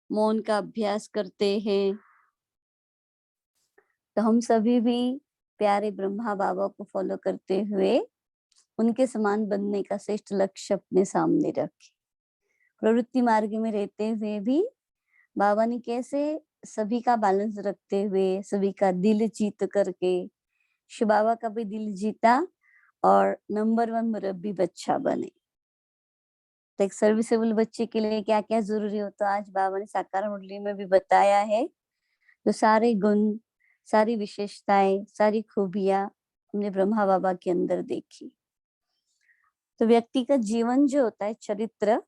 मौन का अभ्यास करते हैं। तो हम सभी भी प्यारे ब्रह्मा बाबा को फॉलो करते हुए उनके समान बनने का श्रेष्ठ लक्ष्य अपने सामने रखें। प्रवृत्ति मार्ग में रहते हुए भी बाबा ने कैसे सभी का बैलेंस रखते हुए, सभी का दिल जीत करके, शिव बाबा का भी दिल जीता और नंबर 1 मुरब्बी बच्चा बने। तो एक सर्विसेबल बच्चे के लिए क्या क्या जरूरी हो, तो आज बाबा ने साकार मुरली में भी बताया है। तो सारे गुण, सारी विशेषताएं, सारी खूबियां हमने ब्रह्मा बाबा के अंदर देखी। तो व्यक्ति का जीवन जो होता है, चरित्र,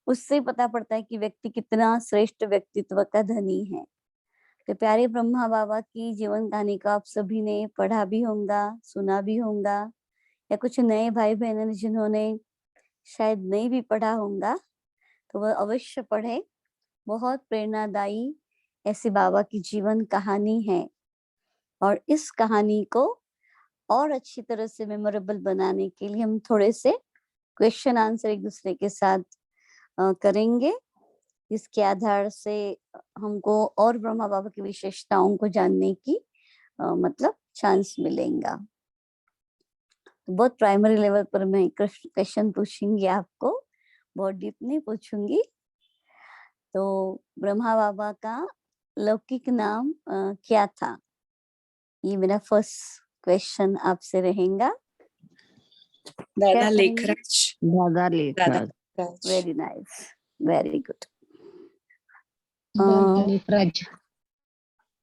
उससे पता पड़ता है कि व्यक्ति कितना श्रेष्ठ व्यक्तित्व का धनी है। तो प्यारे ब्रह्मा बाबा की जीवन कहानी को आप सभी ने पढ़ा भी होगा, सुना भी होगा, या कुछ नए भाई बहनों ने जिन्होंने शायद नहीं भी पढ़ा होगा तो वह अवश्य पढ़े। बहुत प्रेरणादायी ऐसी बाबा की जीवन कहानी है और इस कहानी को और अच्छी तरह से मेमोरेबल बनाने के लिए हम थोड़े से क्वेश्चन आंसर एक दूसरे के साथ करेंगे, जिसके आधार से हमको और ब्रह्मा बाबा की विशेषताओं को जानने की मतलब चांस मिलेगा। तो बहुत प्राइमरी लेवल पर मैं क्वेश्चन पूछूंगी आपको, बहुत डीप नहीं पूछूंगी। तो ब्रह्मा बाबा का लौकिक नाम क्या था? ये मेरा फर्स्ट क्वेश्चन आपसे रहेगा। Dada Lekhraj. Dada Lekhraj. Very nice, very good, Lekhraj.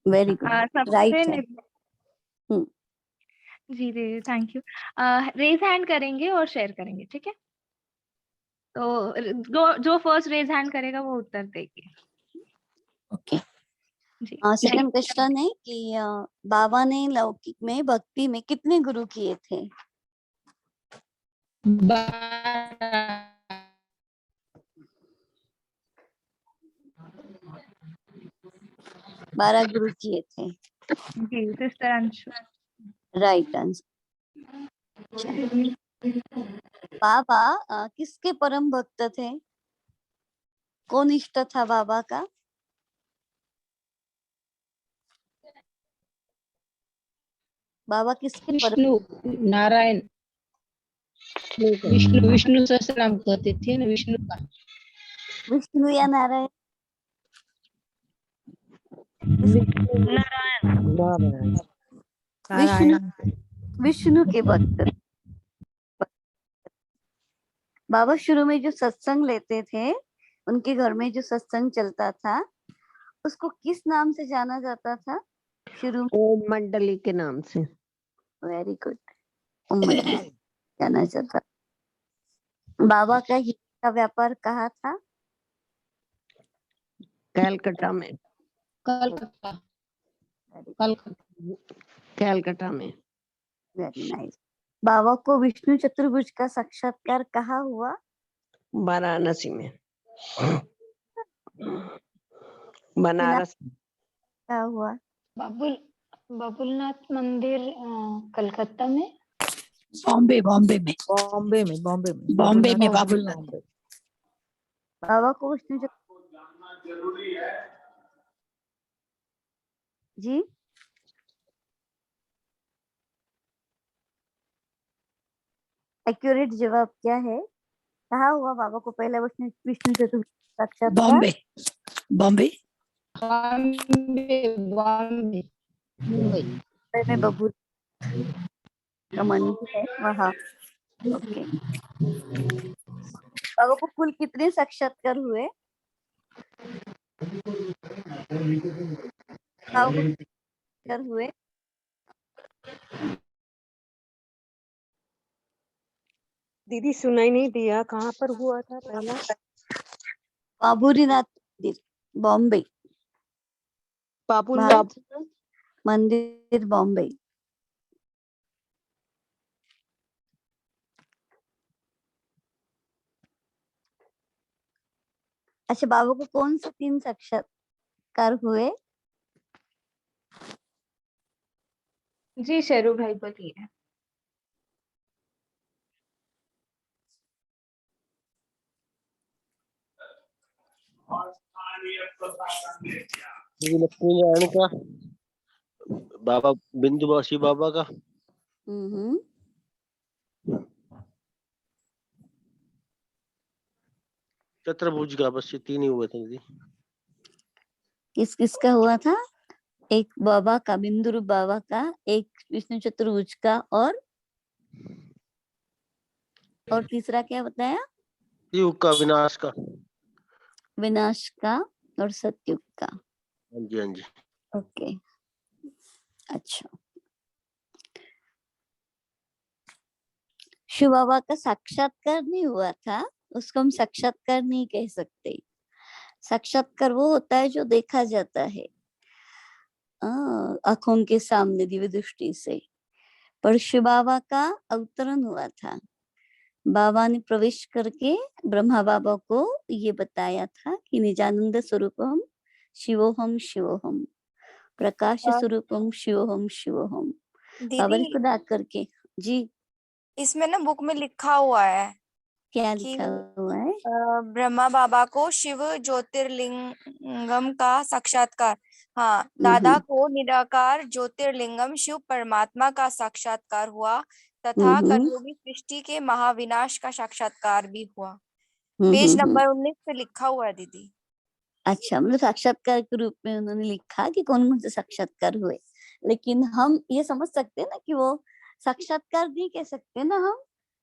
Very good, right. जी जी, थैंक यू। रेज हैंड करेंगे और शेयर करेंगे, ठीक है? तो जो फर्स्ट रेज हैंड करेगा वो उत्तर देगी। ओके। जी। सेकंड क्वेश्चन है कि बाबा ने लौकिक में, भक्ति में कितने गुरु किए थे? 12 गुरु किए थे। जी, सिस्टर अंशु। Right answer. बाबा किसके परम भक्त थे? कौन इष्ट था बाबा का? बाबा किसके विष्णु, नारायण, विष्णु सहस्त्र नाम कहते थे ना, विष्णु का। विष्णु या नारायण? विष्णु के भक्त। बाबा शुरू में जो सत्संग लेते थे, उनके घर में जो सत्संग चलता था, उसको किस नाम से जाना जाता था शुरू में? ओम मंडली के नाम से। वेरी गुड, ओम मंडली जाना जाता। बाबा का हीरे का व्यापार कहाँ था? कलकत्ता में। कलकत्ता में। Very nice. बाबा को विष्णु चतुर्भुज का साक्षात्कार कहाँ हुआ? वाराणसी में। बनारस कहाँ हुआ? बाबुलनाथ मंदिर कलकत्ता में। बॉम्बे में बाबुलनाथ। बाबा को विष्णु जी एक्यूरेट जवाब क्या है? कहाँ हुआ बाबा को पहला विष्णु चतुर्भुज साक्षात्कार? बॉम्बे मुंबई में बबू का मंदिर है वहाँ। ओके। बाबा को कुल कितने साक्षात्कार हुए? बाबा को साक्षात्कार हुए? दीदी सुनाई नहीं दिया, कहाँ पर हुआ था पहला? बाबूरीनाथ मंदिर, बॉम्बे। बाबूनाथ मंदिर, बॉम्बे। अच्छा, बाबा को कौन से 3 साक्षात्कार हुए? जी शेरू भाई बोलिए। श्री लक्ष्मी नारायण का, बाबा बिंदुवासी बाबा का, चतुर्भुज का, बस ये तीन ही हुए थे दीदी। किस किस का हुआ था? एक बाबा का, बिंदु रूप बाबा का, एक विष्णु चतुर्भुज का, और तीसरा क्या बताया? युग का, विनाश का। विनाश का और सतयुग का। हाँ जी, हाँ जी। ओके, अच्छा। शिव बाबा का साक्षात्कार नहीं हुआ था, उसको हम साक्षात्कार नहीं कह सकते। साक्षात्कार वो होता है जो देखा जाता है आंखों के सामने दिव्य दृष्टि से। पर शिव बाबा का अवतरण हुआ था। बाबा ने प्रवेश करके ब्रह्मा बाबा को ये बताया था कि निजानंद स्वरूपम शिवोहम शिवोहम, प्रकाश स्वरूपम शिवोहम शिवोहम। बाबा ने दीदी खुद आकर के, जी इसमें ना बुक में लिखा हुआ है क्या कि लिखा हुआ है? ब्रह्मा बाबा को शिव ज्योतिर्लिंगम का साक्षात्कार, हाँ, दादा को निराकार ज्योतिर्लिंगम शिव परमात्मा का साक्षात्कार हुआ तथा कलयुगी सृष्टि के महाविनाश का साक्षात्कार भी हुआ। पेज नंबर 19 पे लिखा हुआ है दीदी। अच्छा, मतलब साक्षात्कार के रूप में उन्होंने लिखा कि कौन कौन से साक्षात्कार हुए, लेकिन हम ये समझ सकते हैं ना कि वो साक्षात्कार नहीं कह सकते ना हम,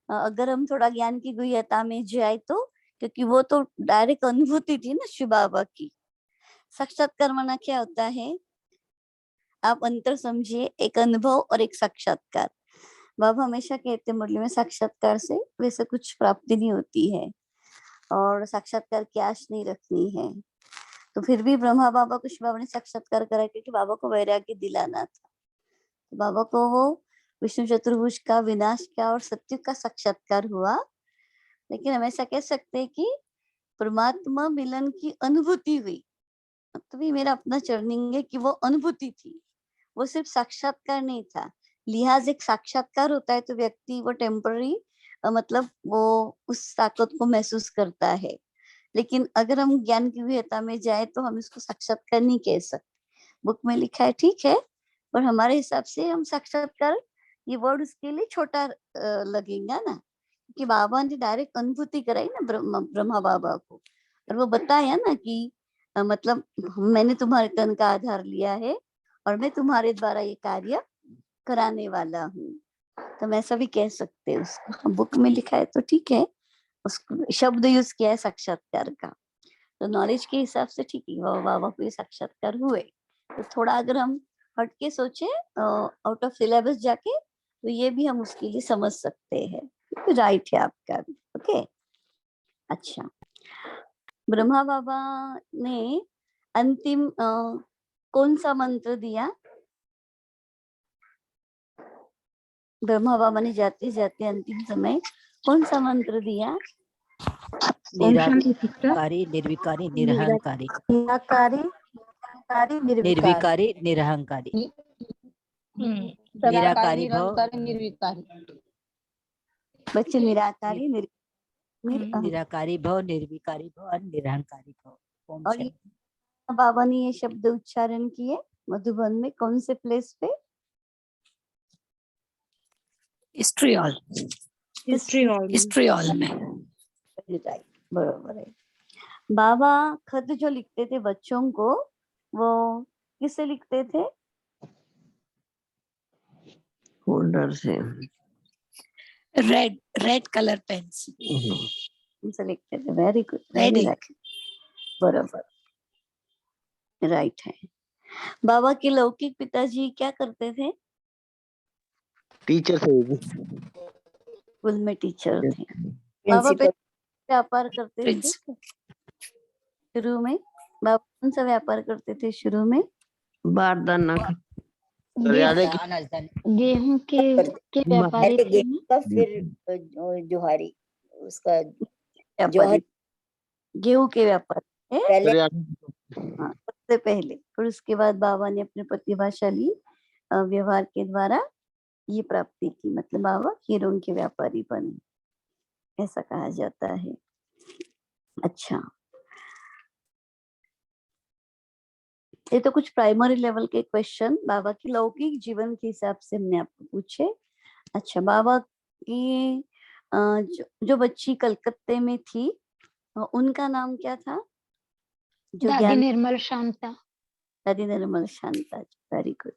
अगर हम थोड़ा ज्ञान की गुह्यता में जाए तो, क्योंकि वो तो डायरेक्ट अनुभूति थी ना शिव बाबा की। साक्षात्कार माना क्या होता है, आप अंतर समझिए, एक अनुभव और एक साक्षात्कार। बाबा हमेशा कहते मुरली में, साक्षात्कार से वैसे कुछ प्राप्ति नहीं होती है और साक्षात्कार की आश नहीं रखनी है। तो फिर भी ब्रह्मा बाबा को शिव बाबा ने साक्षात्कार करा क्योंकि बाबा को वैराग्य दिलाना था। तो बाबा को वो विष्णु चतुर्भुज का, विनाश का और सत्य का साक्षात्कार हुआ। लेकिन हम ऐसा कह सकते हैं कि परमात्मा मिलन की अनुभूति हुई। तो भी मेरा अपना चर्निंग है कि वो अनुभूति थी, वो सिर्फ साक्षात्कार नहीं था। लिहाज एक साक्षात्कार होता है तो व्यक्ति वो टेम्पररी मतलब वो उस ताकत को महसूस करता है, लेकिन अगर हम ज्ञान की विहता में जाए तो हम इसको साक्षात्कार नहीं कह सकते। बुक में लिखा है ठीक है, पर हमारे हिसाब से हम साक्षात्कार ये वर्ड उसके लिए छोटा लगेगा ना, कि बाबा ने डायरेक्ट अनुभूति कराई ना ब्रह्मा बाबा को, और वो बताया ना कि मतलब मैंने तुम्हारे तन का आधार लिया है और मैं तुम्हारे द्वारा ये कार्य कराने वाला हूँ। तो हम ऐसा भी कह सकते हैं उसको, बुक में लिखा है तो ठीक है, उसको शब्द यूज किया है साक्षात्कार का, तो नॉलेज के हिसाब से ठीक है, बाबा को ये साक्षात्कार हुए। तो थोड़ा अगर हम हट के सोचे आउट ऑफ सिलेबस जाके, तो ये भी हम उसके लिए समझ सकते हैं। राइट है आपका। ओके, अच्छा। ब्रह्मा बाबा ने अंतिम कौन सा मंत्र दिया? ब्रह्मा बाबा ने जाते जाते अंतिम समय कौन सा मंत्र दिया? निराकारी निर्विकारी निरहंकारी, निराकारी निर्विकारी निरहंकारी, निराकारी भव, बच्चे निराकारी निराकारी भव, निर्विकारी भव और निरहंकारी भव। ओम और शांति। बाबा ने ये शब्द उच्चारण किए मधुबन में कौन से प्लेस पे? हिस्ट्री हॉल, हिस्ट्री हॉल में। बरोबर है। बाबा खत जो लिखते थे बच्चों को, वो किससे लिखते थे? फोल्डर से, रेड कलर पेन उनसे लिखते थे। Very good, ready. बरोबर, राइट है। बाबा के लौकिक पिताजी क्या करते थे? टीचर थे, स्कूल में टीचर थे। बाबा व्यापार करते थे शुरू में? बाबा कौन सा व्यापार करते थे शुरू में? बारदाना का, गेहूं के व्यापारी थे ना? फिर जोहारी, उसका व्यापारी, गेहूं के व्यापारी पहले, हाँ, सबसे पहले। फिर उसके बाद बाबा ने अपने प्रतिभाशाली व्यवहार के द्वारा ये प्राप्ति की, मतलब बाबा हीरों के व्यापारी बने, ऐसा कहा जाता है। अच्छा, ये तो कुछ प्राइमरी लेवल के क्वेश्चन बाबा की लौकिक जीवन के हिसाब से हमने आपको पूछे। अच्छा, बाबा की जो बच्ची कलकत्ते में थी उनका नाम क्या था? जो दादी ज्ञान निर्मल शांता। दादी निर्मल शांता। Very good.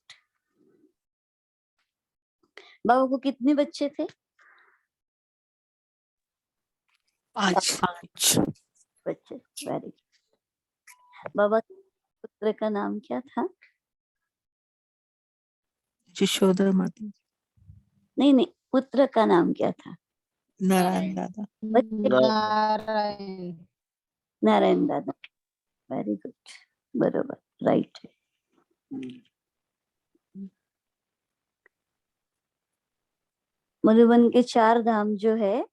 बाबा को कितने बच्चे थे? 5 बच्चे। Very good. बाबा के पुत्र का नाम क्या था? यशोधर माता, नहीं नहीं, पुत्र का नाम क्या था? नारायण दादा। बच्चे नारायण। नारायण दादा। वेरी गुड, बरोबर, राइट है। मधुबन के 4 धाम जो है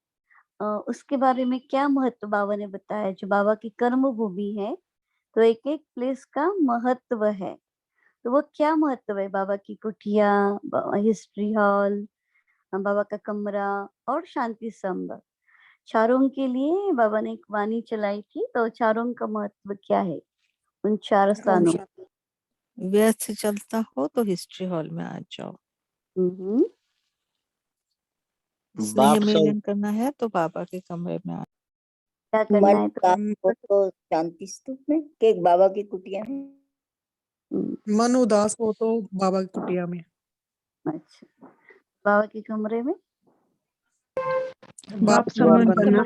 उसके बारे में क्या महत्व बाबा ने बताया? जो बाबा की कर्म भूमि है, तो एक एक प्लेस का महत्व है, तो वो क्या महत्व है? बाबा की कुटिया, हिस्ट्री हॉल, बाबा का कमरा और शांति स्तंभ, चारों के लिए बाबा ने एक वाणी चलाई थी, तो चारों का महत्व क्या है उन 4 स्थानों? व्यस्त से चलता हो तो हिस्ट्री हॉल में आ जाओ, स्नेह मिलन करना है तो बाबा के कमरे में आ। क्या करना मन है का हो तो शांति स्तूप में के बाबा की कुटिया में। मन उदास हो तो बाबा की कुटिया में। अच्छा, बाबा के कमरे में बाप समान बनना।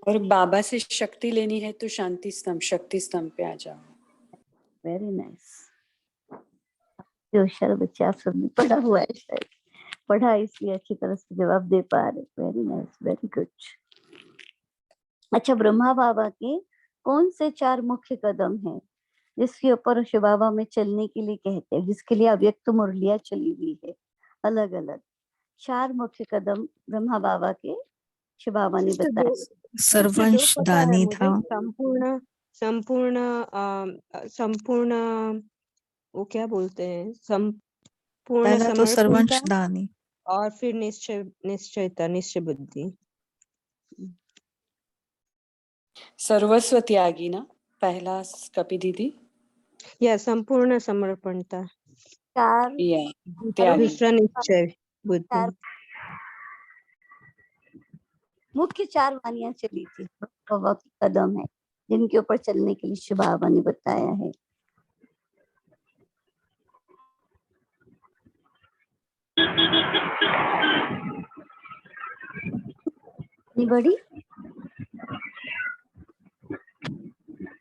और बाबा से शक्ति लेनी है तो शांति स्तंभ पे आ जाओ। Very nice. होशियार बच्चे, आप सबने पढ़ा हुआ है शायद, पढ़ा इसलिए अच्छी तरह से जवाब दे पा रहे। Very nice, very good. अच्छा, ब्रह्मा बाबा के कौन से 4 मुख्य कदम हैं जिसके ऊपर शिव बाबा में चलने के लिए कहते हैं, जिसके लिए अव्यक्त मुरलियां चली हुई है अलग अलग? 4 मुख्य कदम ब्रह्मा बाबा के शिव बाबा ने बताया। सर्वंश दानी था। संपूर्ण वो क्या बोलते हैं, संपूर्ण पहला तो सर्वंश समर्पणता दानी और फिर निश्चय बुद्धि। सर्वस्व त्यागी ना पहला कपि दीदी, या संपूर्ण समर्पणता, 4 या त्यागी, दूसरा निश्चय बुद्धि। मुख्य 4 वानियां चली थी, बाबा के कदम है जिनके ऊपर चलने के लिए शिव बाबा ने बताया है। बड़ी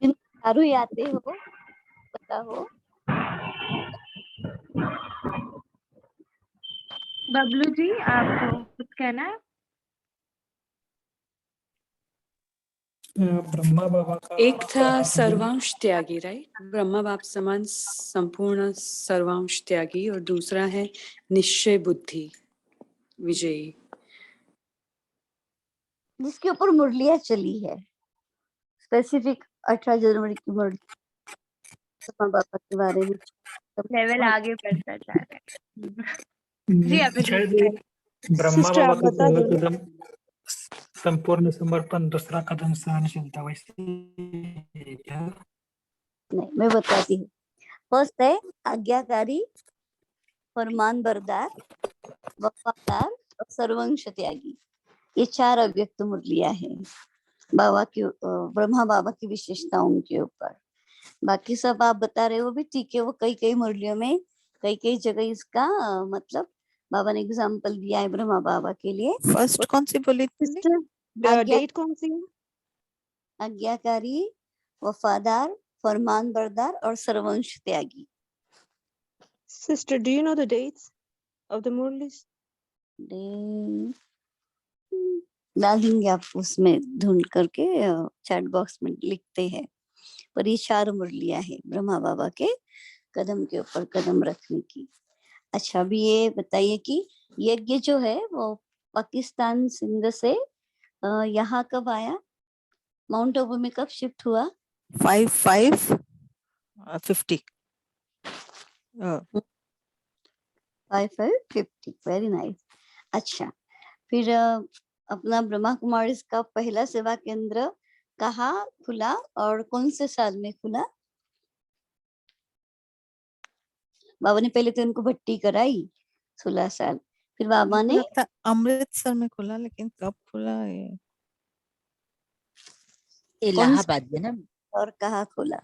चारों आते हो, पता हो? बबलू जी, आपको कुछ कहना है? ब्रह्मा बाबा का एक था सर्वांश त्यागी, राइट, ब्रह्मा बाप समान संपूर्ण सर्वांश त्यागी, और दूसरा है निश्चय बुद्धि विजयी, जिसके ऊपर मुरलियां चली है। स्पेसिफिक 18 जनवरी की मुरली बाबा के बारे में लेवल आगे बढ़ता जा रहा है। जी शायद ब्रह्मा बाबा का पहला कदम संपूर्ण समर्पण, दूसरा कदम सहनशीलता, वैसे क्या? नहीं, मैं बताती हूँ। फर्स्ट है आज्ञाकारी, फरमान बरदार, वफादार और सर्वंश त्यागी। ये 4 अव्यक्त मुरलियां हैं बाबा की, ब्रह्मा बाबा की विशेषताओं के ऊपर। बाकी सब आप बता रहे हो भी ठीक है, वो कई कई मुरलियों में कई कई जगह इसका मतलब बाबा ने एग्जाम्पल दिया है ब्रह्मा बाबा के लिए। फर्स्ट कौन सी बोली थी? डेट कौन सी है? आज्ञाकारी, वफादार, फरमान बरदार और सर्वंश त्यागी। Sister, do you know the dates of the Murlis? डालेंगे आप उसमें ढूंढ करके, चैट बॉक्स में लिखते हैं। पर ये 4 मुरलियां हैं ब्रह्मा बाबा के कदम के ऊपर कदम रखने की। अच्छा, अभी ये बताइए कि यज्ञ जो है वो पाकिस्तान सिंध से यहाँ कब आया? माउंट आबू में कब शिफ्ट हुआ? 5550। 5550, वेरी नाइस। अच्छा, फिर अपना ब्रह्मा कुमारी का पहला सेवा केंद्र कहाँ खुला और कौन से साल में खुला? बाबा ने पहले तो उनको भट्टी कराई 16 साल, फिर बाबा मुझे ने लगता है अमृतसर में खुला, लेकिन कब खुला है? कौन इलाहाबाद में ना और कहाँ खोला?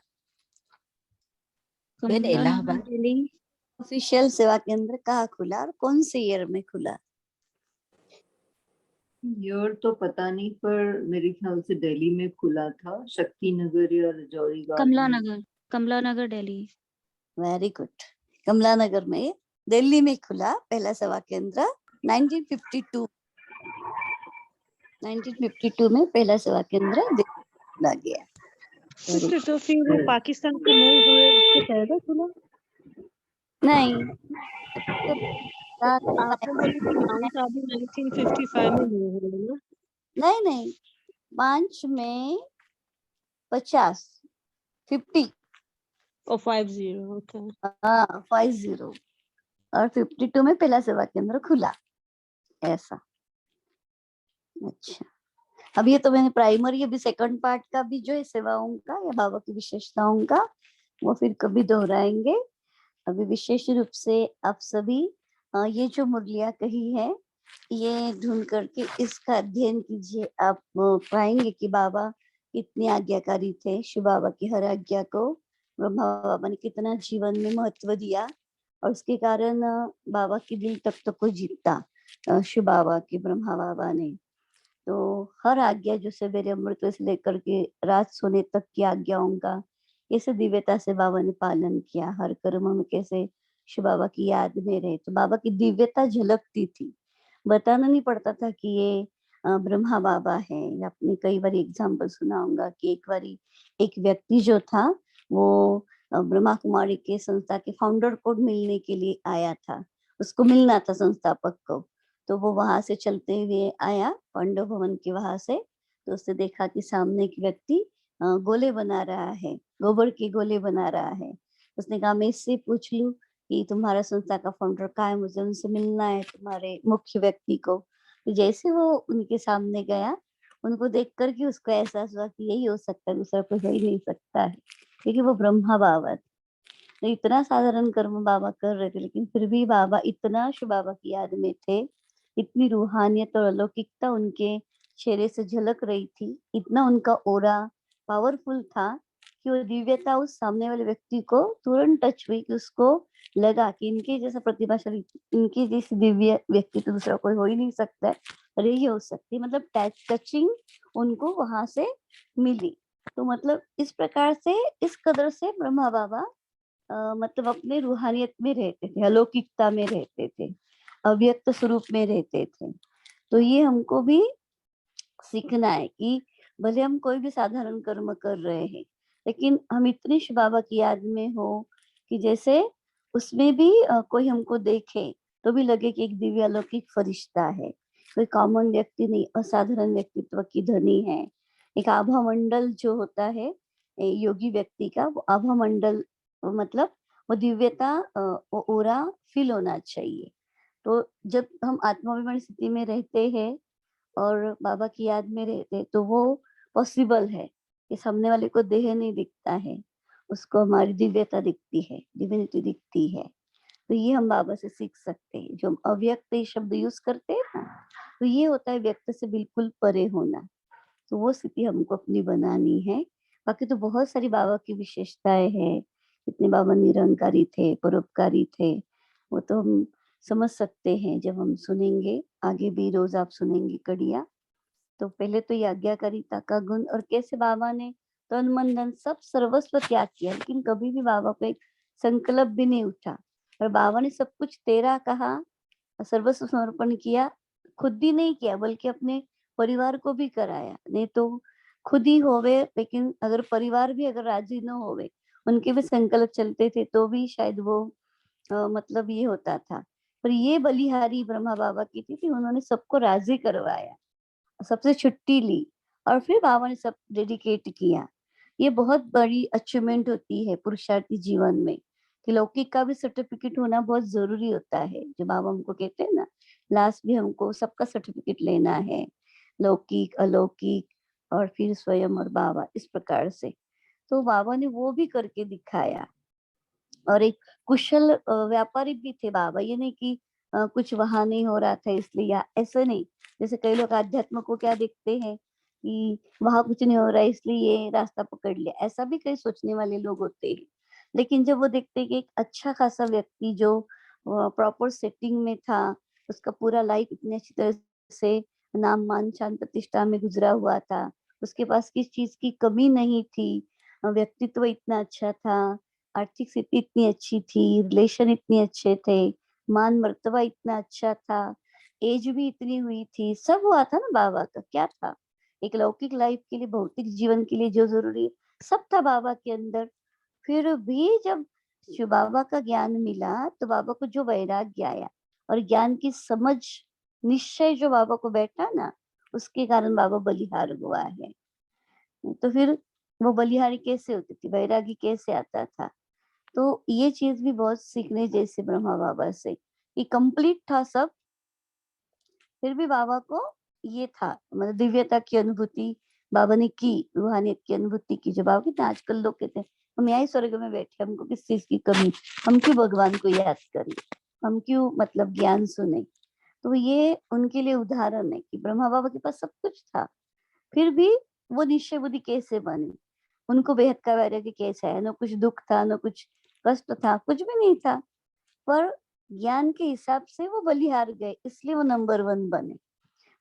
बहन, इलाहाबाद। ऑफिशियल सेवा केंद्र कहाँ खुला और कौन से ईयर में खुला? ईयर तो पता नहीं, पर मेरे ख्याल से दिल्ली में खुला था, शक्ति नगर या रजौरी घाट में। कमला नगर दिल्ली। Very good. कमला नगर में दिल्ली में खुला पहला सेवा केंद्र 1952 में पहला सेवा केंद्र दिल्ली में खुला गया। सिस्टर तो फिर वो पाकिस्तान के मूव हुए उससे पहले खुला? नहीं, आपने बोली कि माउंट आबू 1955 में मूव हुए ना? नहीं 5 में 50 और 50 ओके। हाँ 50 और 52 में पहला सेवा केंद्र खुला, ऐसा। अच्छा, अब ये तो मैंने प्राइमरी, अभी सेकंड पार्ट का भी जो है सेवाओं का या बाबा की विशेषताओं का, वो फिर कभी दोहराएंगे। अभी विशेष रूप से आप सभी ये जो मुरलियां कही है ये ढूंढ करके इसका अध्ययन कीजिए। आप पाएंगे कि बाबा कितने आज्ञाकारी थे। शिव बाबा की हर आज्ञा को ब्रह्मा बाबा ने कितना जीवन में महत्व दिया और उसके कारण बाबा के दिल तक तो को जीता शिव बाबा के ब्रह्मा बाबा ने। तो हर आज्ञा जो सवेरे अमृत से लेकर के रात सोने तक की आज्ञाओं का कैसे दिव्यता से बाबा ने पालन किया, हर कर्म में कैसे शिव बाबा की याद में रहे, तो बाबा की दिव्यता झलकती थी। बताना नहीं पड़ता था कि ये ब्रह्मा बाबा है। आपने कई बार एग्जाम्पल सुना होगा कि एक बार एक व्यक्ति जो था वो ब्रह्मा कुमारी के संस्था के फाउंडर को मिलने के लिए आया था, उसको मिलना था संस्थापक को। तो वो वहां से चलते हुए आया पांडव भवन के वहां से, तो उसने देखा कि सामने एक व्यक्ति गोले बना रहा है, गोबर के गोले बना रहा है। उसने कहा मैं इससे पूछ लूं कि तुम्हारा संस्था का फाउंडर कहाँ है, मुझे उनसे मिलना है, तुम्हारे मुख्य व्यक्ति को। तो जैसे वो उनके सामने गया, उनको देख करके उसको एहसास हुआ कि यही हो सकता है, दूसरा कोई हो ही नहीं सकता है, क्योंकि वो ब्रह्मा बाबा थे। तो इतना साधारण कर्म बाबा कर रहे थे, लेकिन फिर भी बाबा इतना शिव बाबा की याद में थे, इतनी रूहानियत और अलौकिकता उनके चेहरे से झलक रही थी, इतना उनका ओरा पावरफुल था कि वो दिव्यता उस सामने वाले व्यक्ति को तुरंत टच हुई, कि उसको लगा कि इनके जैसा प्रतिभाशाली, इनके जैसी दिव्य व्यक्ति तो दूसरा कोई हो ही नहीं सकता है, और यही हो सकती है। मतलब टचिंग उनको वहां से मिली। तो मतलब इस प्रकार से, इस कदर से ब्रह्मा बाबा मतलब अपने रूहानियत में रहते थे, अलौकिकता में रहते थे, अव्यक्त स्वरूप में रहते थे। तो ये हमको भी सीखना है कि भले हम कोई भी साधारण कर्म कर रहे हैं, लेकिन हम इतने शिव बाबा की याद में हो कि जैसे उसमें भी कोई हमको देखे तो भी लगे कि एक दिव्य अलौकिक फरिश्ता है, कोई कॉमन व्यक्ति नहीं, असाधारण व्यक्तित्व की धनी है। एक आभा मंडल जो होता है योगी व्यक्ति का, वो आभा मंडल मतलब वो दिव्यता, वो ओरा फील होना चाहिए। तो जब हम आत्माभिमान स्थिति में रहते हैं और बाबा की याद में रहते, तो वो पॉसिबल है कि सामने वाले को देह नहीं दिखता है, उसको हमारी दिव्यता दिखती है, डिविनिटी दिखती है। तो ये हम बाबा से सीख सकते हैं। जो हम अव्यक्त ये शब्द यूज करते हैं ना, तो ये होता है व्यक्त से बिल्कुल परे होना। तो वो स्थिति हमको अपनी बनानी है। बाकी तो बहुत सारी बाबा की विशेषताएं हैं, इतने बाबा निरंकारी थे, परोपकारी थे, वो तो हम समझ सकते हैं जब हम सुनेंगे। आगे भी रोज आप सुनेंगे कड़िया। तो पहले तो ये आज्ञाकारिता का गुण, और कैसे बाबा ने तन मन धन सब सर्वस्व त्याग किया, लेकिन कभी भी बाबा को एक संकल्प भी नहीं उठा, और बाबा ने सब कुछ तेरा कहा, सर्वस्व समर्पण किया। खुद भी नहीं किया बल्कि अपने परिवार को भी कराया। नहीं तो खुद ही होवे, लेकिन अगर परिवार भी अगर राजी न होवे, उनके भी संकल्प चलते थे, तो भी शायद वो मतलब ये होता था। पर ये बलिहारी ब्रह्मा बाबा की थी, उन्होंने सबको राजी करवाया, सबसे छुट्टी ली, और फिर बाबा ने सब डेडिकेट किया। ये बहुत बड़ी अचीवमेंट होती है पुरुषार्थी जीवन में, कि लौकिक का भी सर्टिफिकेट होना बहुत जरूरी होता है। जो बाबा हमको कहते हैं ना, लास्ट भी हमको सबका सर्टिफिकेट लेना है, लौकिक अलौकिक, और फिर स्वयं और बाबा, इस प्रकार से। तो बाबा ने वो भी करके दिखाया। और एक कुशल व्यापारी भी थे बाबा। ये नहीं कि कुछ वहां नहीं हो रहा था इसलिए, या ऐसा नहीं। जैसे कई लोग आध्यात्म को क्या देखते हैं कि वहां कुछ नहीं हो रहा है इसलिए ये रास्ता पकड़ लिया, ऐसा भी कई सोचने वाले लोग होते हैं। लेकिन जब वो देखते हैं कि एक अच्छा खासा व्यक्ति जो प्रॉपर सेटिंग में था, उसका पूरा लाइफ इतनी अच्छी तरह से नाम मान शान प्रतिष्ठा में गुजरा हुआ था, उसके पास किस चीज की कमी नहीं थी, व्यक्तित्व इतना अच्छा था, आर्थिक स्थिति इतनी अच्छी थी, रिलेशन इतने अच्छे थे, मान मर्तबा इतना अच्छा था, एज भी इतनी हुई थी, सब हुआ था ना बाबा का। क्या था? एक लौकिक लाइफ के लिए, भौतिक जीवन के लिए जो जरूरी है, सब था बाबा के अंदर। फिर भी जब शिव बाबा का ज्ञान मिला तो बाबा को जो वैराग्य आया और ज्ञान की समझ, निश्चय जो बाबा को बैठा ना, उसके कारण बाबा बलिहार हुआ है। तो फिर वो बलिहारी कैसे होती थी, वैरागी कैसे आता था? तो ये चीज भी बहुत सीखने जैसे ब्रह्मा बाबा से, कि कंप्लीट था सब, फिर भी बाबा को ये था, मतलब दिव्यता की अनुभूति बाबा ने की, रूहानियत की अनुभूति की। जो बाबा कहते हैं, आजकल लोग कहते हैं हम यही स्वर्ग में बैठे, हमको किस चीज की कमी, हम क्यों भगवान को याद करें, हम क्यों मतलब ज्ञान सुने। तो ये उनके लिए उदाहरण है कि ब्रह्मा बाबा के पास सब कुछ था, फिर भी वो निश्चय बुद्धि कैसे बने, उनको बेहद का वैराग्य कैसे है, न कुछ दुख था, न कुछ कष्ट था, कुछ भी नहीं था, पर ज्ञान के हिसाब से वो बलिहार गए, इसलिए वो नंबर 1 बने।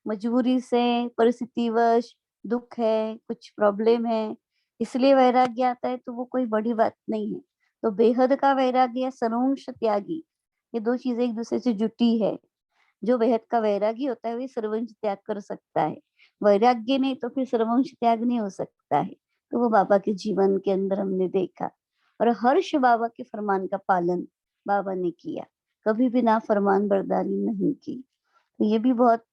मजबूरी से, परिस्थितिवश, दुख है, कुछ प्रॉब्लम है, इसलिए वैराग्य आता है, तो वो कोई बड़ी बात नहीं है। तो बेहद का वैराग्य या सर्वंश त्यागी, ये दो चीजें एक दूसरे से जुटी है। जो बेहद का वैरागी होता है वही सर्वंश त्याग कर सकता है, वैराग्य नहीं तो फिर सर्वंश त्याग नहीं हो सकता है। तो वो बाबा के जीवन के अंदर हमने देखा, और हर्ष बाबा के फरमान का पालन बाबा ने किया, कभी भी ना फरमान बरदारी नहीं की। तो ये भी बहुत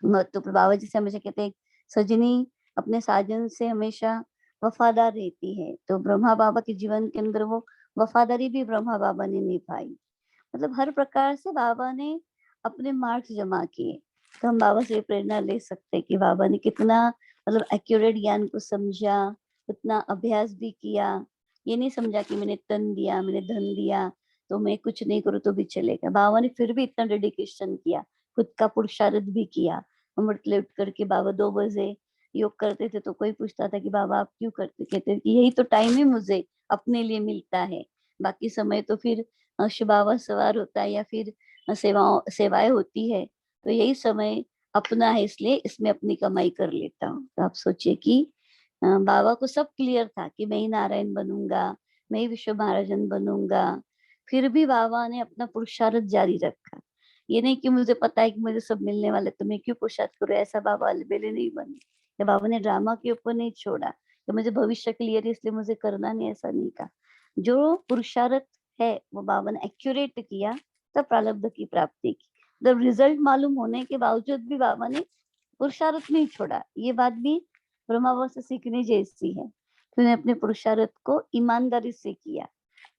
महत्वपूर्ण। बाबा जैसे हमेशा कहते हैं, सजनी अपने साजन से हमेशा वफादार रहती है। तो ब्रह्मा बाबा के जीवन के अंदर वो वफादारी भी ब्रह्मा बाबा ने निभाई। मतलब हर प्रकार से बाबा ने अपने मार्क्स जमा किए। तो हम बाबा से प्रेरणा ले सकते हैं कि बाबा ने कितना मतलब एक्यूरेट ज्ञान को समझा, उतना अभ्यास भी किया। ये नहीं समझा कि मैंने तन दिया, मैंने धन दिया तो मैं कुछ नहीं करूँ तो भी चलेगा। बाबा ने फिर भी इतना डेडिकेशन किया, खुद का पुरुषार्थ भी किया। अमृत लेट करके बाबा 2 बजे योग करते थे, तो कोई पूछता था कि बाबा आप क्यों करते, कहते कि यही तो टाइम है मुझे अपने लिए मिलता है, बाकी समय तो फिर शिव बाबा सवार होता है या फिर सेवाएं होती है, तो यही समय अपना है, इसलिए इसमें अपनी कमाई कर लेता हूँ। तो आप सोचिए कि बाबा को सब क्लियर था कि मैं ही नारायण बनूंगा, मैं ही विश्व महाराजन बनूंगा, फिर भी बाबा ने अपना पुरुषार्थ जारी रखा। ये नहीं कि मुझे पता है कि मुझे सब मिलने वाले, तो मैं क्यों पुरुषार्थ करूं, ऐसा बाबा अलबेले नहीं बने। या बाबा ने ड्रामा के ऊपर नहीं छोड़ा कि मुझे भविष्य क्लियर है इसलिए मुझे करना नहीं, ऐसा नहीं कहा। जो पुरुषार्थ है वो बाबा ने एक्यूरेट किया, तब प्रारब्ध की प्राप्ति की। जब रिजल्ट मालूम होने के बावजूद भी बाबा ने पुरुषार्थ नहीं छोड़ा। ये बात भी ब्रह्मा बाबा से सीखने जैसी है, उन्होंने अपने पुरुषार्थ को ईमानदारी से किया।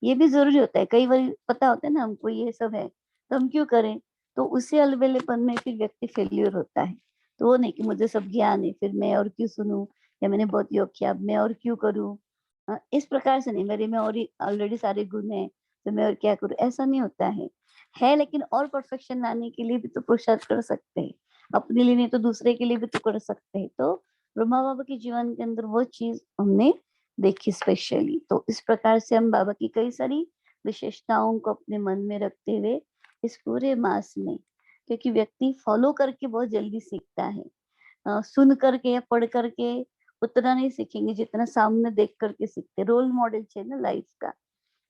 ये भी जरूरी होता है, कई बार पता होता है ना हमको ये सब है तो हम क्यों करें, तो उसी अलबेलेपन में फिर व्यक्ति फेल्यूर होता है। तो वो नहीं कि मुझे सब ज्ञान है फिर मैं और क्यों सुनूं, या मैंने बहुत योग किया अब मैं और क्यों करूं। इस प्रकार से नहीं, मेरे में और ऑलरेडी सारे गुण है तो मैं और क्या करूं, ऐसा नहीं होता है। लेकिन और परफेक्शन लाने के लिए भी तो पुरुषार्थ कर सकते हैं, अपने लिए नहीं तो दूसरे के लिए भी तो कर सकते हैं। तो ब्रह्मा बाबा के जीवन के अंदर वो चीज हमने देखी स्पेशली। तो इस प्रकार से हम बाबा की कई सारी विशेषताओं को अपने मन में रखते हुए इस पूरे मास में, क्योंकि व्यक्ति फॉलो करके बहुत जल्दी सीखता है, सुन करके या पढ़ करके उतना नहीं सीखेंगे जितना सामने देख करके सीखते। रोल मॉडल चाहिए ना लाइफ का,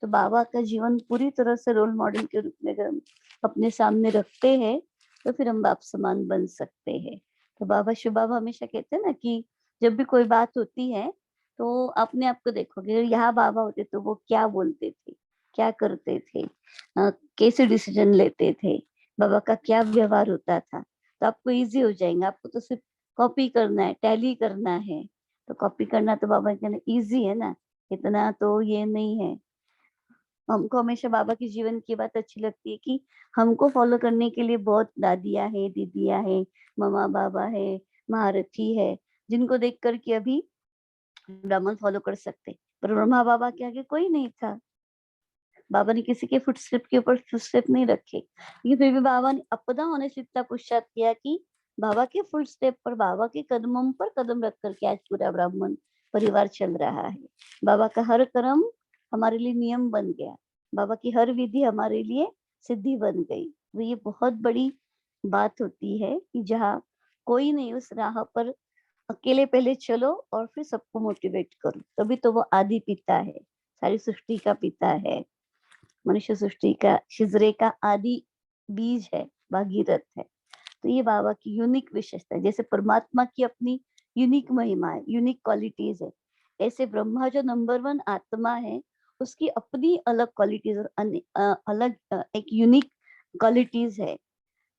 तो बाबा का जीवन पूरी तरह से रोल मॉडल के रूप में अगर हम अपने सामने रखते हैं तो फिर हम बाप समान बन सकते हैं। तो बाबा शिव बाबा हमेशा कहते हैं ना कि जब भी कोई बात होती है तो अपने आप को देखोगे, यहाँ बाबा होते तो वो क्या बोलते थे, क्या करते थे, कैसे डिसीजन लेते थे, बाबा का क्या व्यवहार होता था, तो आपको इजी हो जाएगा। आपको तो सिर्फ कॉपी करना है, टैली करना है, तो कॉपी करना तो बाबा कहना इजी है ना, इतना तो ये नहीं है। हमको हमेशा बाबा के जीवन की बात अच्छी लगती है कि हमको फॉलो करने के लिए बहुत दादियाँ है, दीदियाँ है, मम्मा बाबा है, महारथी है, जिनको देख करके अभी ब्राह्मण फॉलो कर सकते, पर ब्रह्मा बाबा के आगे कोई नहीं था। बाबा ने किसी के फुटस्टेप के ऊपर फुटस्टेप नहीं रखे, लेकिन फिर भी बाबा ने अपना होने से इतना पुरुषार्थ किया कि बाबा के फुटस्टेप पर, बाबा के कदमों पर कदम रख करके आज पूरा ब्राह्मण परिवार चल रहा है। बाबा का हर कर्म हमारे लिए नियम बन गया, बाबा की हर विधि हमारे लिए सिद्धि बन गई। तो ये बहुत बड़ी बात होती है कि जहाँ कोई नहीं, उस राह पर अकेले पहले चलो और फिर सबको मोटिवेट करो, तभी तो वो आदि पिता है, सारी सृष्टि का पिता है, मनुष्य सृष्टि का शिजरे का आदि बीज है, भागीरथ है। तो ये बाबा की यूनिक विशेषता है। जैसे परमात्मा की अपनी यूनिक महिमा है, यूनिक क्वालिटीज है, ऐसे ब्रह्मा जो नंबर 1 आत्मा है, उसकी अपनी अलग क्वालिटीज और अलग एक यूनिक क्वालिटीज है।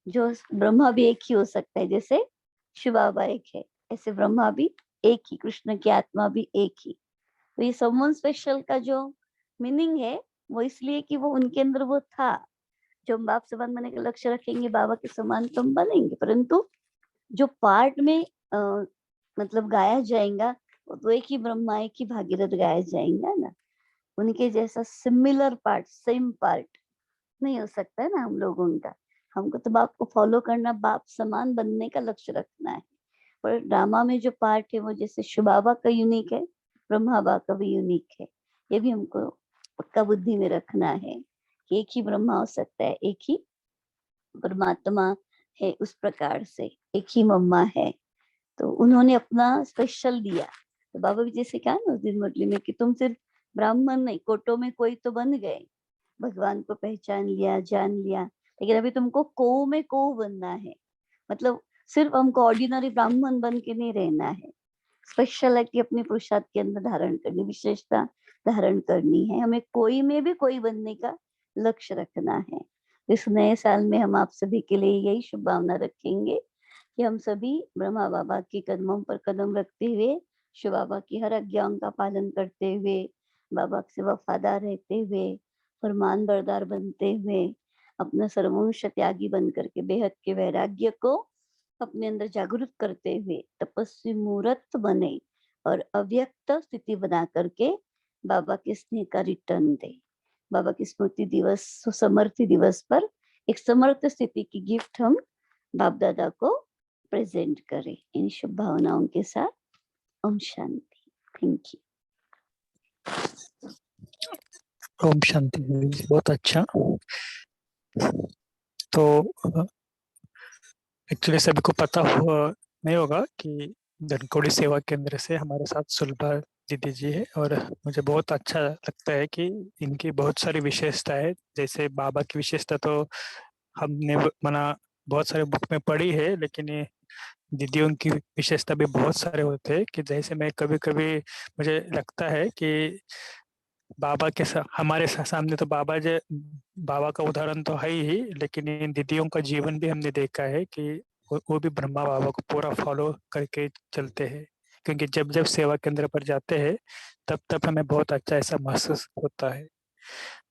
जो ब्रह्मा भी एक ही हो सकता है, जैसे शिव बाबा एक है, ऐसे ब्रह्मा भी एक ही, कृष्ण की आत्मा भी एक ही। तो ये समवन स्पेशल का जो मीनिंग है वो इसलिए कि वो उनके अंदर वो था। जो हम बाप समान बनने का लक्ष्य रखेंगे, बाबा के समान तो हम बनेंगे, परंतु जो पार्ट में मतलब गाया जाएगा वो तो एक ही ब्रह्मा, एक ही भागीरथ गाया जाएगा ना। उनके जैसा सिमिलर पार्ट, सेम पार्ट नहीं हो सकता है ना हम लोगों का। हमको तो बाप को फॉलो करना, बाप समान बनने का लक्ष्य रखना है। पर ड्रामा में जो पार्ट है वो जैसे शिव बाबा का यूनिक है, ब्रह्मा बाबा का भी यूनिक है। ये भी हमको पक्का बुद्धि में रखना है कि एक ही ब्रह्मा हो सकता है, एक ही परमात्मा है, उस प्रकार से एक ही मम्मा है। तो उन्होंने अपना स्पेशल दिया। तो बाबा भी जैसे कहा ना उस दिन मुरली में कि तुम सिर्फ ब्राह्मण नहीं, कोटों में कोई तो बन गए, भगवान को पहचान लिया, जान लिया, लेकिन अभी तुमको को में को बनना है। मतलब सिर्फ हमको ऑर्डिनरी ब्राह्मण बन के नहीं रहना है, स्पेशलिटी अपने पुरुषार्थ के अंदर धारण करनी, विशेषता धारण करनी है। हमें कोई में भी कोई बनने का लक्ष्य रखना है। इस नए साल में हम आप सभी के लिए यही शुभ भावना रखेंगे कि हम सभी ब्रह्मा बाबा के कदमों पर कदम रखते हुए, शिव बाबा की हर आज्ञाओं का पालन करते हुए, बाबा से वफादार रहते हुए, फरमान बरदार बनते हुए, अपना सर्वंश त्यागी बन करके बेहद के वैराग्य को अपने अंदर जागरूक करते हुए तपस्वी मूर्त बने और अव्यक्त स्थिति बना करके बाबा के स्नेह का रिटर्न दे। बाबा की स्मृति दिवस, समर्थी दिवस पर एक समर्थ स्थिति की गिफ्ट हम बाप दादा को प्रेजेंट करें। इन शुभ भावनाओं के साथ ओम शांति। Thank you. ओम शांति। बहुत अच्छा। तो एक्चुअली सभी को पता नहीं होगा कि धनकौड़ी सेवा केंद्र से हमारे साथ सुलभा दीदी जी है, और मुझे बहुत अच्छा लगता है कि इनकी बहुत सारी विशेषता है। जैसे बाबा की विशेषता तो हमने बहुत सारे बुक में पढ़ी है, लेकिन ये दीदियों की विशेषता भी बहुत सारे होते हैं। कि जैसे मैं कभी कभी मुझे लगता है कि बाबा के हमारे सामने तो बाबा का उदाहरण तो है ही, लेकिन इन दीदियों का जीवन भी हमने देखा है कि वो भी ब्रह्मा बाबा को पूरा फॉलो करके चलते हैं। क्योंकि जब जब सेवा केंद्र पर जाते हैं तब तब हमें बहुत अच्छा ऐसा महसूस होता है।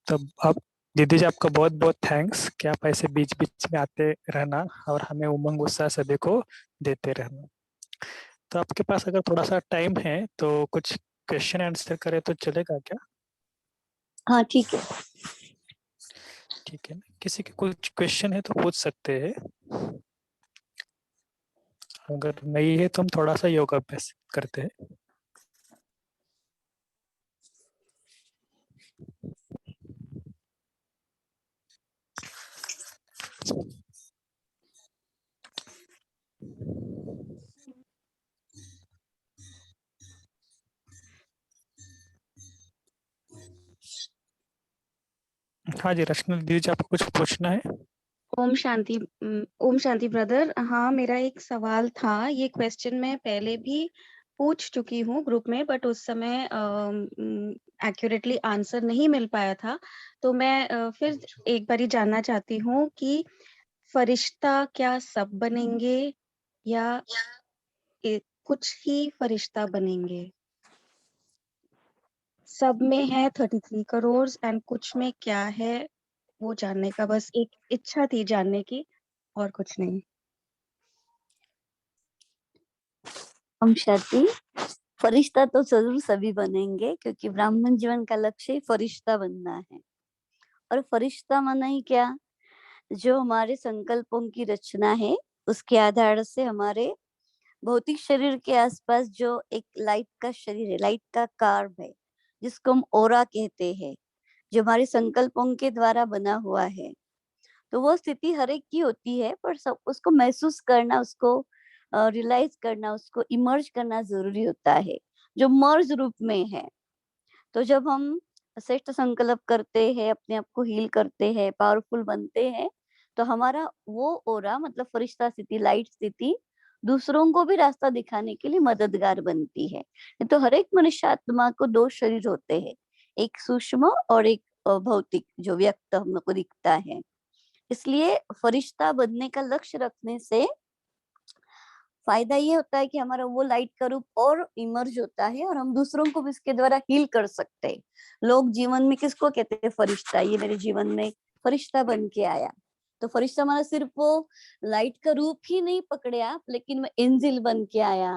तो अब दीदी जी आपका बहुत बहुत थैंक्स कि आप ऐसे बीच बीच में आते रहना और हमें उमंग उत्साह सभी को देते रहना। तो आपके पास अगर थोड़ा सा टाइम है तो कुछ क्वेश्चन आंसर करें तो चलेगा क्या? हाँ ठीक है। ठीक है, किसी के कुछ क्वेश्चन है तो पूछ सकते हैं। अगर नहीं है तो हम थोड़ा सा योगा अभ्यास करते हैं। हाँ जी, रश्मि दीदी जी आपको कुछ पूछना है? ओम शांति ब्रदर। हाँ, मेरा एक सवाल था। ये क्वेश्चन मैं पहले भी पूछ चुकी हूँ ग्रुप में, बट उस समय एक्यूरेटली आंसर नहीं मिल पाया था। तो मैं फिर एक बारी जानना चाहती हूँ कि फरिश्ता क्या सब बनेंगे या कुछ ही फरिश्ता बनेंगे? सब में है 33 करोड़ एंड कुछ में क्या है वो जानने का बस एक इच्छा थी जानने की, और कुछ नहीं। हम शांति। फरिश्ता तो जरूर सभी बनेंगे, क्योंकि ब्राह्मण जीवन का लक्ष्य ही फरिश्ता बनना है। और फरिश्ता माना ही क्या, जो हमारे संकल्पों की रचना है उसके आधार से हमारे भौतिक शरीर के आसपास जो एक लाइट का शरीर है, लाइट का कार्ब है, जिसको हम ओरा कहते हैं, जो हमारे संकल्पों के द्वारा बना हुआ है। तो वो स्थिति हर एक की होती है, पर सब उसको महसूस करना, उसको रियलाइज करना, उसको इमर्ज करना जरूरी होता है, जो मर्ज रूप में है। तो जब हम श्रेष्ठ संकल्प करते हैं, अपने आप को हील करते हैं, पावरफुल बनते हैं, तो हमारा वो ओरा मतलब फरिश्ता स्थिति, लाइट स्थिति दूसरों को भी रास्ता दिखाने के लिए मददगार बनती है। तो हर एक मनुष्य आत्मा को दो शरीर होते हैं, एक सूक्ष्म और एक भौतिक, जो व्यक्त हमको दिखता है। इसलिए फरिश्ता बनने का लक्ष्य रखने से फायदा ये होता है कि हमारा वो लाइट का रूप और इमर्ज होता है, और हम दूसरों को भी इसके द्वारा हील कर सकते हैं। लोग जीवन में किसको कहते हैं? फरिश्ता। ये मेरे जीवन में फरिश्ता बन के आया। तो फरिश्ता हमारा सिर्फ वो लाइट का रूप ही नहीं पकड़े आप, लेकिन मैं एंजिल बन के आया,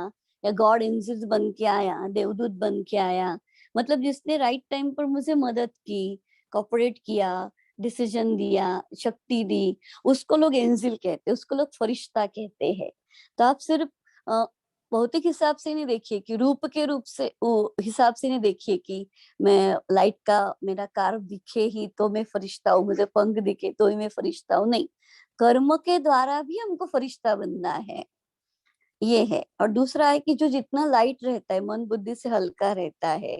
या गॉड एंजिल बन के आया, देवदूत बन के आया। मतलब जिसने राइट टाइम पर मुझे मदद की, कोऑपरेट किया, डिसीजन दिया, शक्ति दी, उसको लोग एंजिल कहते हैं, उसको लोग फरिश्ता कहते हैं। तो आप सिर्फ भौतिक हिसाब से नहीं देखिए कि रूप के रूप से हिसाब से नहीं देखिए कि मैं लाइट का मेरा कार दिखे ही तो मैं फरिश्ता हूँ, मुझे पंख दिखे तो ही मैं फरिश्ता हूँ। नहीं, कर्म के द्वारा भी हमको फरिश्ता बनना है, ये है। और दूसरा है कि जो जितना लाइट रहता है, मन बुद्धि से हल्का रहता है,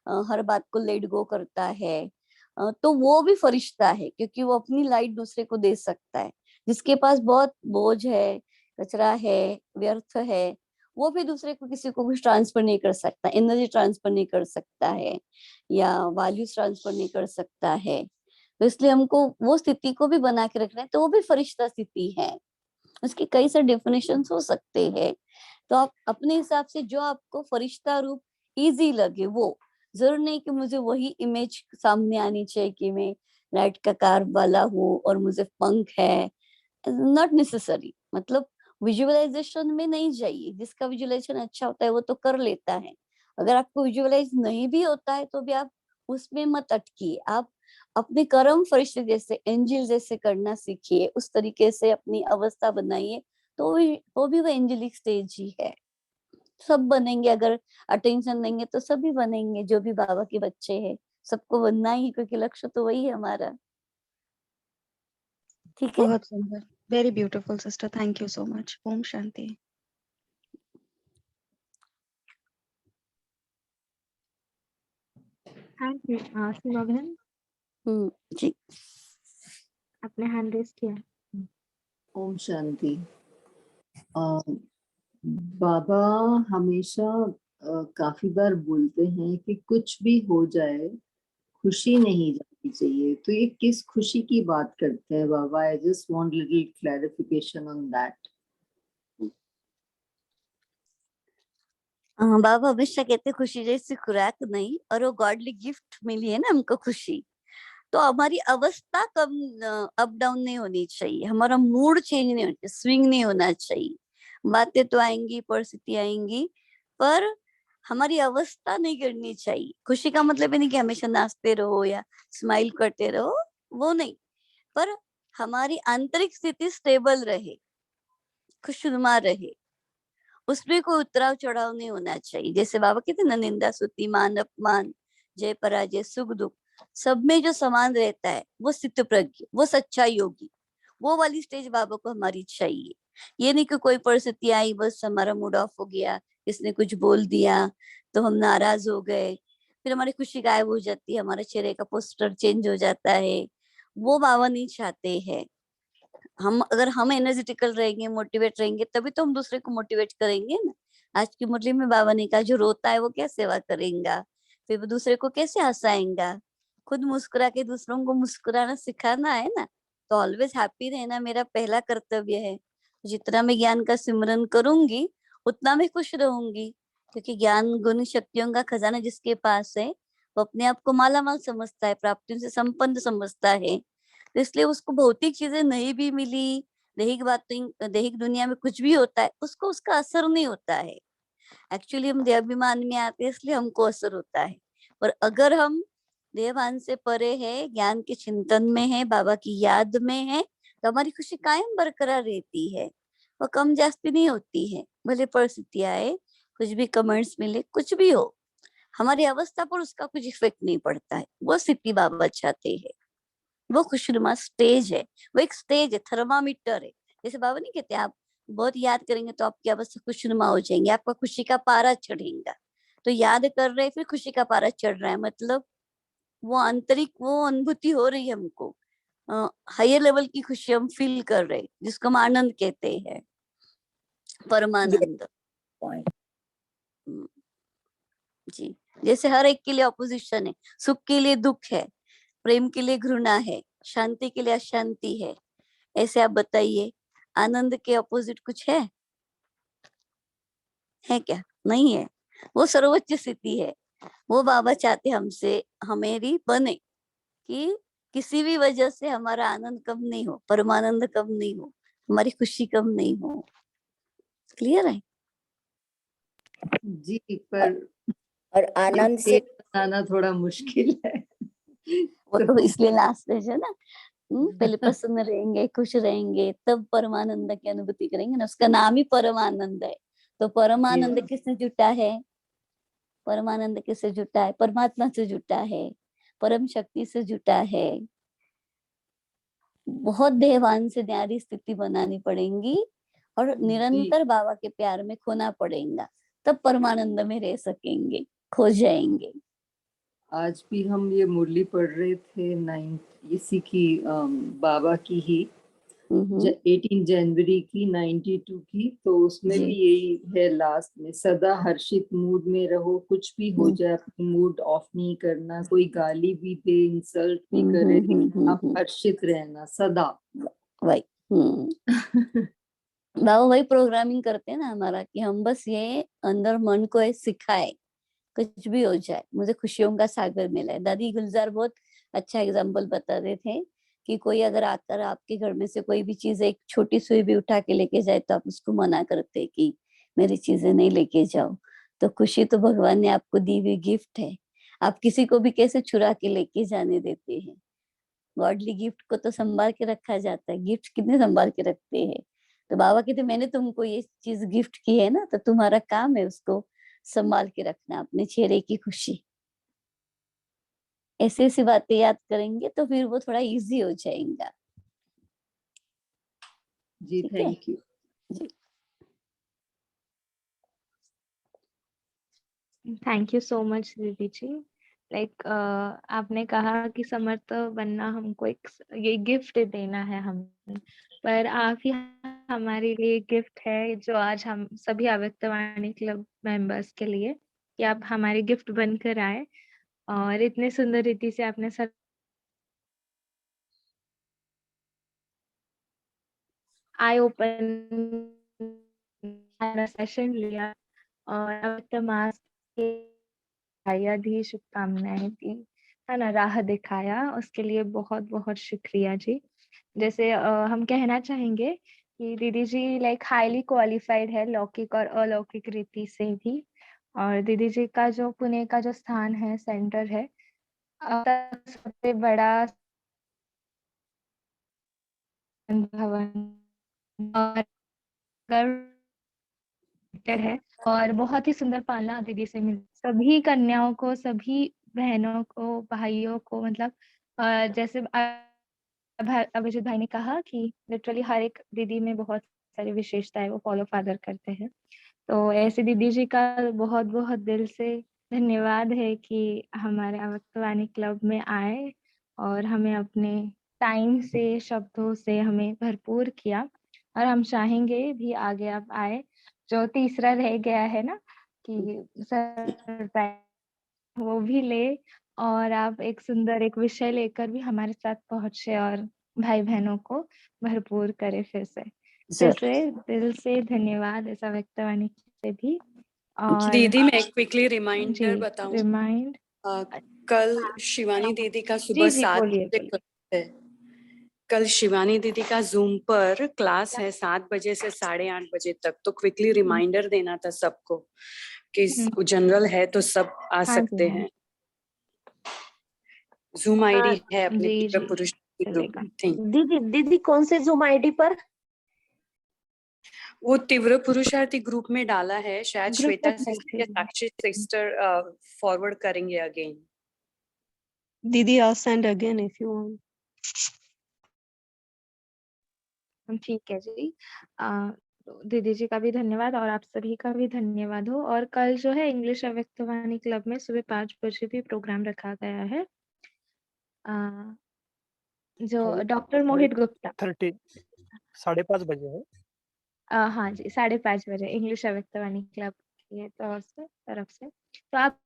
हर बात को लेट गो करता है, तो वो भी फरिश्ता है, क्योंकि वो अपनी लाइट दूसरे को दे सकता है। जिसके पास बहुत बोझ है, कचरा है, व्यर्थ है, वो भी दूसरे को किसी को कुछ ट्रांसफर नहीं कर सकता, एनर्जी ट्रांसफर नहीं कर सकता है, या वैल्यूज ट्रांसफर नहीं कर सकता है। तो इसलिए हमको वो स्थिति को भी बना के रखना है, तो वो भी फरिश्ता स्थिति है। उसके कई सारे डेफिनेशन हो सकते हैं। तो आप अपने हिसाब से जो आपको फरिश्ता रूप इजी लगे, वो जरूर नहीं कि मुझे वही इमेज सामने आनी चाहिए कि मैं लाइट का कार वाला हूँ और मुझे पंख है, नॉट नेसेसरी। मतलब विजुअलाइजेशन में नहीं जाइए, जिसका विजुअलाइजेशन अच्छा होता है वो तो कर लेता है। अगर आपको विजुअलाइज नहीं भी होता है तो भी आप उसमें मत अटकिए, आप अपने कर्म फरिश्ते जैसे, एंजल जैसे करना सीखिए, उस तरीके से अपनी अवस्था बनाइए, तो भी वो एंजेलिक स्टेज ही है। सब बनेंगे, अगर अटेंशन देंगे तो सभी बनेंगे, जो भी बाबा के बच्चे हैं सबको बनना ही, क्योंकि लक्ष्य तो वही है हमारा। ठीक है, बहुत सुंदर, very beautiful sister, thank you so much. ओम शांति। थैंक यू सीमा बहन, जी आपने हैंड रेस किया। ओम शांति। बाबा हमेशा काफी बार बोलते हैं कि कुछ भी हो जाए खुशी नहीं जानी चाहिए, तो ये किस खुशी की बात करते हैं बाबा? I just want little clarification on that. बाबा हमेशा कहते खुशी जैसी खुराक नहीं, और वो गॉडली गिफ्ट मिली है ना हमको खुशी। तो हमारी अवस्था कम अप डाउन नहीं होनी चाहिए, हमारा मूड चेंज नहीं होना चाहिए, स्विंग नहीं होना चाहिए। बातें तो आएंगी, परिस्थिति आएंगी, पर हमारी अवस्था नहीं करनी चाहिए। खुशी का मतलब ये नहीं कि हमेशा नाचते रहो या स्माइल करते रहो, वो नहीं, पर हमारी आंतरिक स्थिति स्टेबल रहे, खुशनुमा रहे, उसमें कोई उतराव चढ़ाव नहीं होना चाहिए। जैसे बाबा कहते ना, निंदा स्तुति मान अपमान, जय पराजय सुख दुख, सब में जो समान रहता है वो स्थित प्रज्ञ, वो सच्चा योगी, वो वाली स्टेज बाबा को हमारी चाहिए। ये नहीं कि कोई परिस्थिति आई बस हमारा मूड ऑफ हो गया, किसने कुछ बोल दिया तो हम नाराज हो गए, फिर हमारी खुशी गायब हो जाती है, हमारे चेहरे का पोस्टर चेंज हो जाता है। वो बाबा नहीं चाहते हैं। अगर हम एनर्जेटिकल रहेंगे, मोटिवेट रहेंगे, तभी तो हम दूसरे को मोटिवेट करेंगे ना। आज की मुरली में बाबा ने कहा, जो रोता है वो क्या सेवा करेगा, फिर वो दूसरे को कैसे हंसाएगा। खुद मुस्कुरा के दूसरों को मुस्कुराना सिखाना है ना। तो ऑलवेज हैप्पी रहना मेरा पहला कर्तव्य है। जितना मैं ज्ञान का सिमरन करूंगी उतना मैं खुश रहूंगी, क्योंकि ज्ञान गुण शक्तियों का खजाना जिसके पास है वो अपने आप को मालामाल समझता है, प्राप्तियों से संपन्न समझता है। तो इसलिए उसको भौतिक चीजें नहीं भी मिली, दैहिक बातें, दैहिक दुनिया में कुछ भी होता है, उसको उसका असर नहीं होता है। एक्चुअली हम देहाभिमान में आते हैं इसलिए हमको असर होता है, पर अगर हम देहभान से परे है, ज्ञान के चिंतन में है, बाबा की याद में है, तो हमारी खुशी कायम बरकरार रहती है, वो कम जास्ती नहीं होती है। भले परिस्थिति आए, कुछ भी कमेंट्स मिले, कुछ भी हो, हमारी अवस्था पर उसका कुछ इफेक्ट नहीं पड़ता है। वो स्थिति बाबा चाहते हैं। वो खुशनुमा स्टेज है, वो एक स्टेज है, थर्मामीटर है। जैसे बाबा नहीं कहते आप बहुत याद करेंगे तो आपकी अवस्था खुशनुमा हो जाएंगे, आपका खुशी का पारा चढ़ेगा। तो याद कर रहे फिर खुशी का पारा चढ़ रहा है, मतलब वो आंतरिक वो अनुभूति हो रही है हमको, हायर लेवल की खुशी हम फील कर रहे हैं, जिसको हम आनंद कहते हैं, परमानंद। जी, जैसे हर एक के लिए ऑपोजिशन है, सुख के लिए दुख है, प्रेम के लिए घृणा है, शांति के लिए अशांति है, ऐसे आप बताइए आनंद के ऑपोजिट कुछ है क्या? नहीं है। वो सर्वोच्च स्थिति है। वो बाबा चाहते हमसे हमेरी बने कि किसी भी वजह से हमारा आनंद कम नहीं हो, परमानंद कम नहीं हो, हमारी खुशी कम नहीं हो। क्लियर है? जी, पर और आनंद से बताना थोड़ा मुश्किल है। वो तो इसलिए लास्ट है ना, पहले प्रसन्न रहेंगे, खुश रहेंगे, तब परमानंद की अनुभूति करेंगे ना। उसका नाम ही परमानंद है। तो परमानंद किससे जुटा है? परमानंद किससे जुटा है? परमात्मा से जुटा है, परम शक्ति से जुटा है। बहुत देहवान से न्यारी स्थिति बनानी पड़ेगी और निरंतर बाबा के प्यार में खोना पड़ेगा, तब परमानंद में रह सकेंगे, खो जाएंगे। आज भी हम ये मुरली पढ़ रहे थे, इसी की बाबा की ही 18 जनवरी की 92 की, तो उसमें भी यही है लास्ट में, सदा हर्षित मूड में रहो, कुछ भी हो जाए अपनी मूड ऑफ नहीं करना, कोई गाली भी दे, इंसल्ट भी करे, लेकिन आप हर्षित रहना सदा। वही बाबा वही प्रोग्रामिंग करते हैं ना हमारा, कि हम बस ये अंदर मन को सिखाए, कुछ भी हो जाए मुझे खुशियों का सागर मिला है। दादी गुलजार बहुत अच्छा एग्जाम्पल बता रहे थे कि कोई अगर आकर आपके घर में से कोई भी चीज, एक छोटी सुई भी उठा के लेके जाए तो आप उसको मना करते कि मेरी चीजें नहीं लेके जाओ। तो खुशी तो भगवान ने आपको दी हुई गिफ्ट है, आप किसी को भी कैसे चुरा के लेके जाने देते हैं? गॉडली गिफ्ट को तो संभाल के रखा जाता है, गिफ्ट कितने संभाल के रखते हैं। तो बाबा कहते मैंने तुमको ये चीज गिफ्ट की है ना, तो तुम्हारा काम है उसको संभाल के रखना, अपने चेहरे की खुशी। ऐसी ऐसी बातें याद करेंगे तो फिर वो थोड़ा इजी हो जाएगा। जी, थैंक यू जी। थैंक यू सो मच दीदी जी। लाइक आपने कहा कि समर्थ बनना हमको एक ये गिफ्ट देना है हम, पर आप ही हमारे लिए गिफ्ट है जो आज हम सभी अव्यक्तवाणी क्लब मेंबर्स के लिए, कि आप हमारे गिफ्ट बनकर आए और इतने सुंदर रीति से आपने सर आई ओपन सेशन लिया और अव्यक्त के शुभकामनाएं दी, है ना, राह दिखाया, उसके लिए बहुत बहुत शुक्रिया जी। जैसे हम कहना चाहेंगे कि दीदी जी लाइक हाईली क्वालिफाइड है लौकिक और अलौकिक रीति से भी, और दीदी जी का जो पुणे का जो स्थान है, सेंटर है, सबसे बड़ा भवन और है, और बहुत ही सुंदर पालना दीदी से मिल, सभी कन्याओं को, सभी बहनों को, भाइयों को, मतलब जैसे अभिजीत भाई ने कहा कि लिटरली हर एक दीदी में बहुत सारी विशेषताएं वो फॉलो फादर करते हैं। तो ऐसे दीदी जी का बहुत बहुत दिल से धन्यवाद है कि हमारे अव्यक्तवाणी क्लब में आए और हमें अपने टाइम से, शब्दों से हमें भरपूर किया, और हम चाहेंगे भी आगे आप आए। जो तीसरा रह गया है ना कि सरप्राइज, वो भी ले, और आप एक सुंदर एक विषय लेकर भी हमारे साथ पहुंचे और भाई बहनों को भरपूर करे फिर से दिल से धन्यवाद ऐसा व्यक्तवाणी से भी। और दीदी मैं एक क्विकली रिमाइंडर बताऊं, रिमाइंड कल शिवानी दीदी का सुबह 7 बजे क्लास है, कल शिवानी दीदी का जूम पर क्लास है 7 बजे से 8:30 बजे तक, तो क्विकली रिमाइंडर देना था सबको कि जनरल है तो सब आ हाँ जी, सकते हाँ हैं। जूम आईडी है अपने जी तीव्र जी पुरुष ग्रुप चलेगा। में। दीदी दीदी कौन से जूम आईडी पर? वो तीव्र पुरुषार्थी ग्रुप में डाला है, शायद ग्रुप श्वेता में सिस्टर या साक्षी सिस्टर फॉरवर्ड करेंगे again. Didi, I'll send again if you want. ठीक है जी। तो दीदी जी का भी धन्यवाद और आप सभी का भी धन्यवाद हो। और कल जो है इंग्लिश अव्यक्तवाणी क्लब में सुबह 5 बजे भी प्रोग्राम रखा गया है। जो डॉक्टर मोहित गुप्ता 5:30 बजे है। हाँ जी 5:30 बजे इंग्लिश अव्यक्तवाणी क्लब की तरफ से तो आप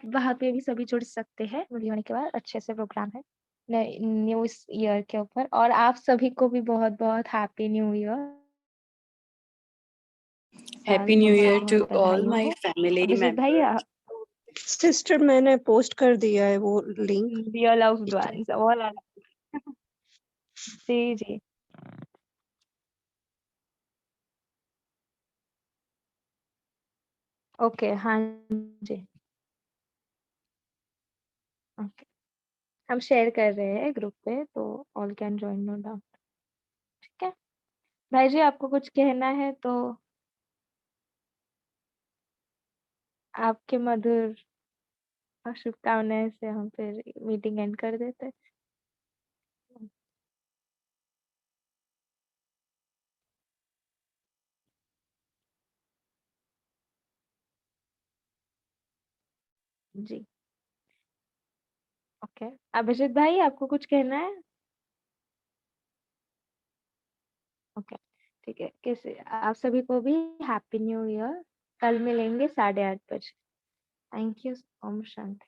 वहाँ पे भी सभी जुड़ सकते हैं। वीडियो होने के बाद अच्छे से प्रोग्राम है न्यू ईयर के ऊपर। और आप सभी को भी बहुत बहुत happy new year. Happy new year to बहुत ऑल बधाई माय हो। फैमिली अभिजीत भाई मेंबर्स। सिस्टर मैंने पोस्ट कर दिया है वो link. Dear loved ones all are जी जी ओके हाँ जी ओके हम शेयर कर रहे हैं ग्रुप पे तो all can join no doubt. ठीक है भाई जी आपको कुछ कहना है तो आपके मधुर और शुभकामनाएं से हम फिर मीटिंग एंड कर देते हैं। जी ओके अभिजीत भाई आपको कुछ कहना है? ओके ठीक है कैसे आप सभी को भी हैप्पी न्यू ईयर। कल मिलेंगे 8:30 बजे। Thank you Om Shanti.